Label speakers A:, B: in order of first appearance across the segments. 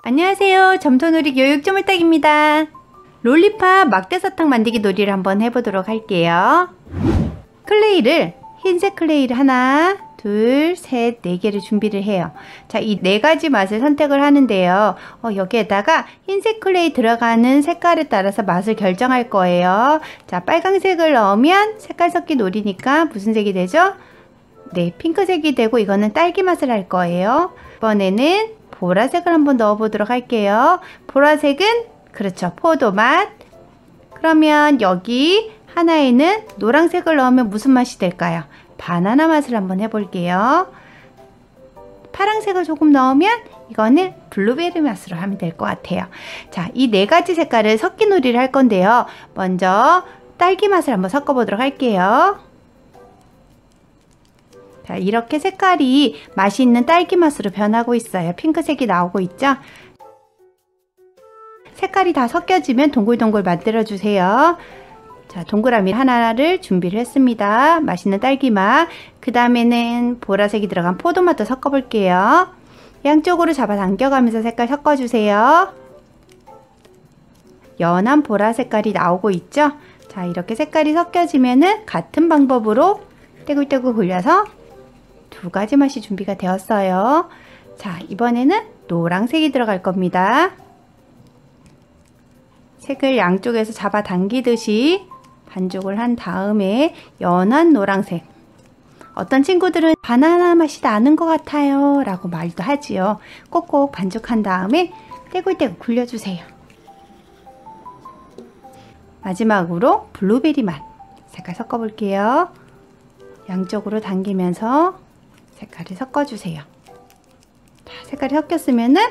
A: 안녕하세요. 점토놀이 교육조물딱입니다. 롤리팝 막대사탕 만들기 놀이를 한번 해보도록 할게요. 클레이를 흰색 클레이를 하나, 둘, 셋, 네 개를 준비를 해요. 자, 이 네 가지 맛을 선택을 하는데요. 여기에다가 흰색 클레이 들어가는 색깔에 따라서 맛을 결정할 거예요. 자, 빨강색을 넣으면 색깔 섞기 놀이니까 무슨 색이 되죠? 네, 핑크색이 되고 이거는 딸기 맛을 할 거예요. 이번에는 보라색을 한번 넣어 보도록 할게요. 보라색은 그렇죠, 포도 맛. 그러면 여기 하나에는 노란색을 넣으면 무슨 맛이 될까요? 바나나 맛을 한번 해볼게요. 파란색을 조금 넣으면 이거는 블루베리 맛으로 하면 될 것 같아요. 자, 이 네 가지 색깔을 섞기 놀이를 할 건데요. 먼저 딸기 맛을 한번 섞어 보도록 할게요. 자, 이렇게 색깔이 맛있는 딸기 맛으로 변하고 있어요. 핑크색이 나오고 있죠? 색깔이 다 섞여지면 동글동글 만들어 주세요. 자, 동그라미 하나를 준비를 했습니다. 맛있는 딸기 맛. 그 다음에는 보라색이 들어간 포도맛도 섞어 볼게요. 양쪽으로 잡아당겨 가면서 색깔 섞어 주세요. 연한 보라 색깔이 나오고 있죠? 자, 이렇게 색깔이 섞여지면은 같은 방법으로 떼굴떼굴 굴려서 두 가지 맛이 준비가 되었어요. 자, 이번에는 노란색이 들어갈 겁니다. 색을 양쪽에서 잡아당기듯이 반죽을 한 다음에 연한 노란색. 어떤 친구들은 바나나 맛이 나는 것 같아요 라고 말도 하지요. 꼭꼭 반죽한 다음에 떼굴떼굴 굴려주세요. 마지막으로 블루베리 맛 색깔 섞어 볼게요. 양쪽으로 당기면서 색깔을 섞어주세요. 자, 색깔이 섞였으면은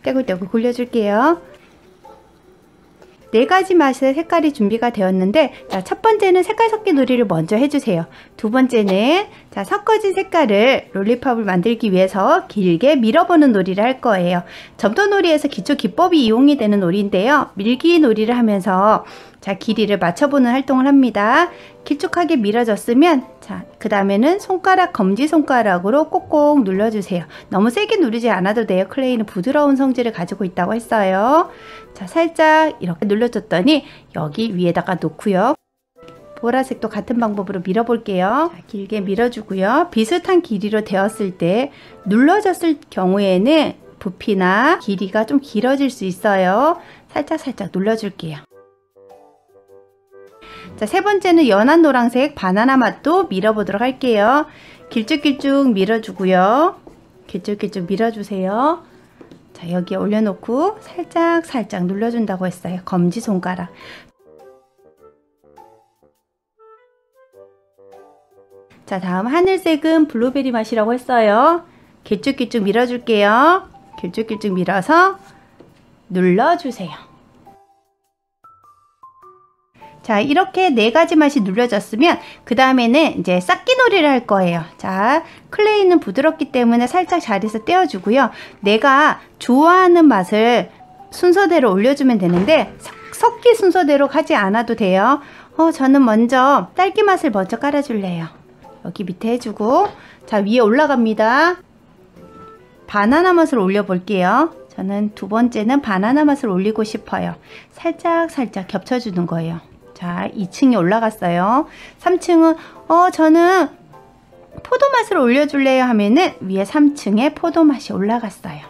A: 떼굴떼굴 굴려줄게요. 네 가지 맛의 색깔이 준비가 되었는데, 자, 첫 번째는 색깔 섞기 놀이를 먼저 해주세요. 두 번째는 자, 섞어진 색깔을 롤리팝을 만들기 위해서 길게 밀어보는 놀이를 할 거예요. 점토놀이에서 기초 기법이 이용이 되는 놀이인데요. 밀기 놀이를 하면서 자, 길이를 맞춰보는 활동을 합니다. 길쭉하게 밀어졌으면 자, 그 다음에는 손가락, 검지손가락으로 꼭꼭 눌러주세요. 너무 세게 누르지 않아도 돼요. 클레이는 부드러운 성질을 가지고 있다고 했어요. 자, 살짝 이렇게 눌러줬더니 여기 위에다가 놓고요. 보라색도 같은 방법으로 밀어볼게요. 자, 길게 밀어주고요. 비슷한 길이로 되었을 때 눌러졌을 경우에는 부피나 길이가 좀 길어질 수 있어요. 살짝 눌러줄게요. 자, 세 번째는 연한 노란색 바나나 맛도 밀어보도록 할게요. 길쭉길쭉 밀어주고요. 길쭉길쭉 밀어주세요. 자, 여기에 올려놓고 살짝 눌러준다고 했어요. 검지손가락. 자, 다음 하늘색은 블루베리 맛이라고 했어요. 길쭉길쭉 밀어줄게요. 길쭉길쭉 밀어서 눌러주세요. 자, 이렇게 네 가지 맛이 눌려졌으면 그 다음에는 이제 쌓기 놀이를 할 거예요. 자, 클레이는 부드럽기 때문에 살짝 자리에서 떼어주고요. 내가 좋아하는 맛을 순서대로 올려주면 되는데 섞기 순서대로 하지 않아도 돼요. 저는 먼저 딸기 맛을 먼저 깔아줄래요. 여기 밑에 해주고, 자, 위에 올라갑니다. 바나나 맛을 올려볼게요. 저는 두 번째는 바나나 맛을 올리고 싶어요. 살짝 겹쳐주는 거예요. 자, 2층이 올라갔어요. 3층은 저는 포도 맛을 올려줄래요 하면은 위에 3층에 포도 맛이 올라갔어요.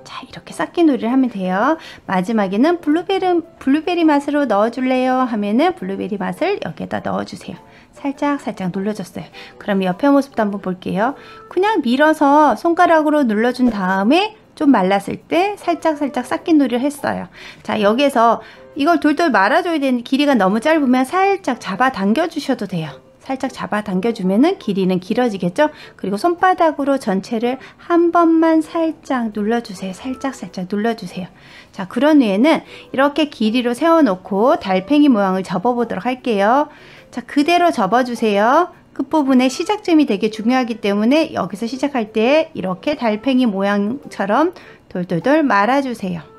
A: 자, 이렇게 쌓기 놀이를 하면 돼요. 마지막에는 블루베리 맛으로 넣어줄래요 하면은 블루베리 맛을 여기에다 넣어주세요. 살짝 눌러줬어요. 그럼 옆에 모습도 한번 볼게요. 그냥 밀어서 손가락으로 눌러준 다음에 좀 말랐을 때 살짝 쌓기 놀이를 했어요. 자, 여기에서 이걸 돌돌 말아줘야 되는, 길이가 너무 짧으면 살짝 잡아당겨 주셔도 돼요. 살짝 잡아당겨주면은 길이는 길어지겠죠? 그리고 손바닥으로 전체를 한 번만 살짝 눌러주세요. 살짝 눌러주세요. 자, 그런 후에는 이렇게 길이로 세워놓고 달팽이 모양을 접어보도록 할게요. 자, 그대로 접어주세요. 끝부분에 시작점이 되게 중요하기 때문에 여기서 시작할 때 이렇게 달팽이 모양처럼 돌돌돌 말아주세요.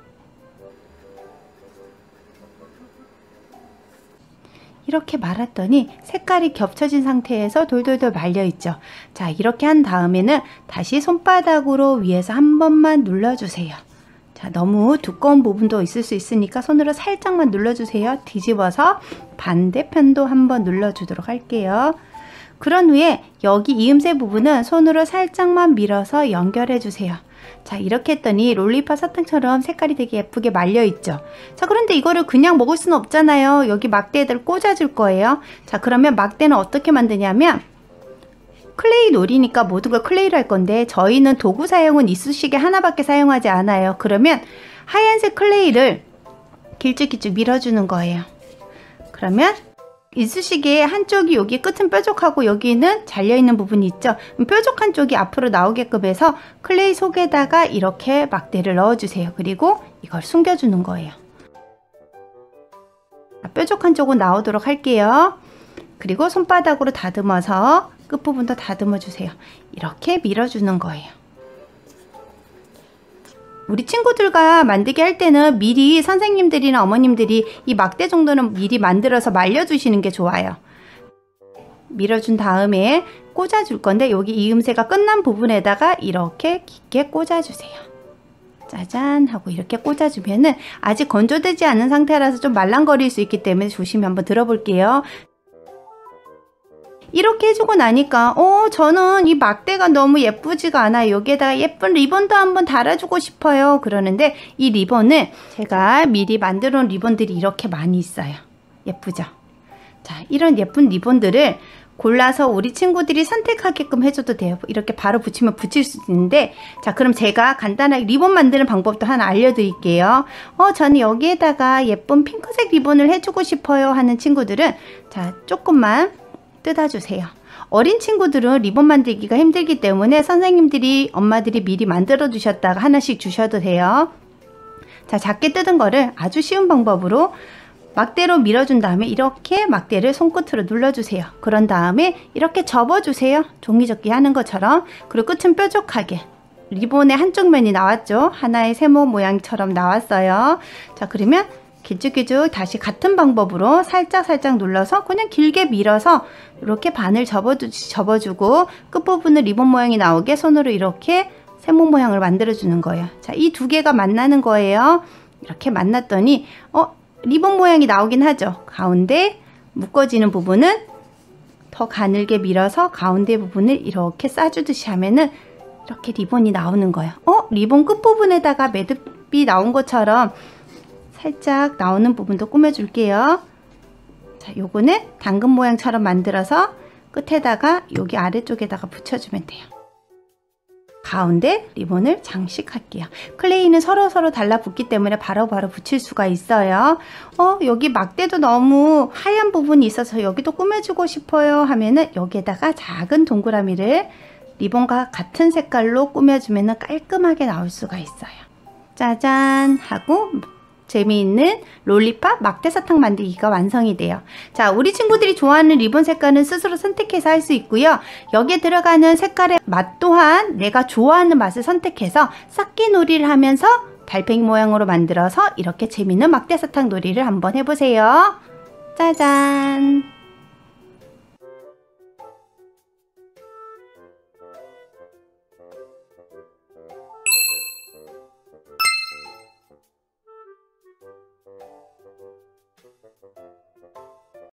A: 이렇게 말았더니 색깔이 겹쳐진 상태에서 돌돌돌 말려 있죠. 자, 이렇게 한 다음에는 다시 손바닥으로 위에서 한 번만 눌러주세요. 자, 자, 너무 두꺼운 부분도 있을 수 있으니까 손으로 살짝만 눌러주세요. 뒤집어서 반대편도 한번 눌러주도록 할게요. 그런 후에 여기 이음새 부분은 손으로 살짝만 밀어서 연결해 주세요. 자, 이렇게 했더니 롤리팝 사탕처럼 색깔이 되게 예쁘게 말려 있죠. 자, 그런데 이거를 그냥 먹을 수는 없잖아요. 여기 막대들 꽂아줄 거예요. 자, 그러면 막대는 어떻게 만드냐면 클레이 놀이니까 모든 걸 클레이로 할 건데 저희는 도구 사용은 이쑤시개 하나밖에 사용하지 않아요. 그러면 하얀색 클레이를 길쭉길쭉 밀어주는 거예요. 그러면 이쑤시개의 한쪽이 여기 끝은 뾰족하고 여기는 잘려있는 부분이 있죠. 뾰족한 쪽이 앞으로 나오게끔 해서 클레이 속에다가 이렇게 막대를 넣어주세요. 그리고 이걸 숨겨주는 거예요. 뾰족한 쪽은 나오도록 할게요. 그리고 손바닥으로 다듬어서 끝부분도 다듬어 주세요. 이렇게 밀어주는 거예요. 우리 친구들과 만들기 할 때는 미리 선생님들이나 어머님들이 이 막대 정도는 미리 만들어서 말려주시는 게 좋아요. 밀어준 다음에 꽂아줄 건데 여기 이음새가 끝난 부분에다가 이렇게 깊게 꽂아주세요. 짜잔 하고 이렇게 꽂아주면은 아직 건조되지 않은 상태라서 좀 말랑거릴 수 있기 때문에 조심히 한번 들어볼게요. 이렇게 해주고 나니까 저는 이 막대가 너무 예쁘지가 않아요. 여기에다가 예쁜 리본도 한번 달아주고 싶어요. 그러는데 이 리본을 제가 미리 만들어 놓은 리본들이 이렇게 많이 있어요. 예쁘죠? 자, 이런 예쁜 리본들을 골라서 우리 친구들이 선택하게끔 해줘도 돼요. 이렇게 바로 붙이면 붙일 수 있는데, 자, 그럼 제가 간단하게 리본 만드는 방법도 하나 알려드릴게요. 저는 여기에다가 예쁜 핑크색 리본을 해주고 싶어요 하는 친구들은 자, 조금만 뜯어주세요. 어린 친구들은 리본 만들기가 힘들기 때문에 선생님들이, 엄마들이 미리 만들어 주셨다가 하나씩 주셔도 돼요. 자, 작게 뜯은 거를 아주 쉬운 방법으로 막대로 밀어준 다음에 이렇게 막대를 손끝으로 눌러주세요. 그런 다음에 이렇게 접어주세요. 종이접기 하는 것처럼. 그리고 끝은 뾰족하게. 리본의 한쪽 면이 나왔죠. 하나의 세모 모양처럼 나왔어요. 자, 그러면 길쭉길쭉 다시 같은 방법으로 살짝살짝 눌러서 그냥 길게 밀어서 이렇게 반을 접어주고 끝부분을 리본 모양이 나오게 손으로 이렇게 세모 모양을 만들어주는 거예요. 자, 이 두 개가 만나는 거예요. 이렇게 만났더니 리본 모양이 나오긴 하죠. 가운데 묶어지는 부분은 더 가늘게 밀어서 가운데 부분을 이렇게 싸주듯이 하면은 이렇게 리본이 나오는 거예요. 리본 끝부분에다가 매듭이 나온 것처럼 살짝 나오는 부분도 꾸며줄게요. 자, 요거는 당근 모양처럼 만들어서 끝에다가 여기 아래쪽에다가 붙여주면 돼요. 가운데 리본을 장식할게요. 클레이는 서로서로 달라붙기 때문에 바로바로 붙일 수가 있어요. 여기 막대도 너무 하얀 부분이 있어서 여기도 꾸며주고 싶어요 하면은 여기에다가 작은 동그라미를 리본과 같은 색깔로 꾸며주면 깔끔하게 나올 수가 있어요. 짜잔 하고 재미있는 롤리팝 막대사탕 만들기가 완성이 돼요. 자, 우리 친구들이 좋아하는 리본 색깔은 스스로 선택해서 할 수 있고요. 여기에 들어가는 색깔의 맛 또한 내가 좋아하는 맛을 선택해서 쌓기 놀이를 하면서 달팽이 모양으로 만들어서 이렇게 재미있는 막대사탕 놀이를 한번 해보세요. 짜잔!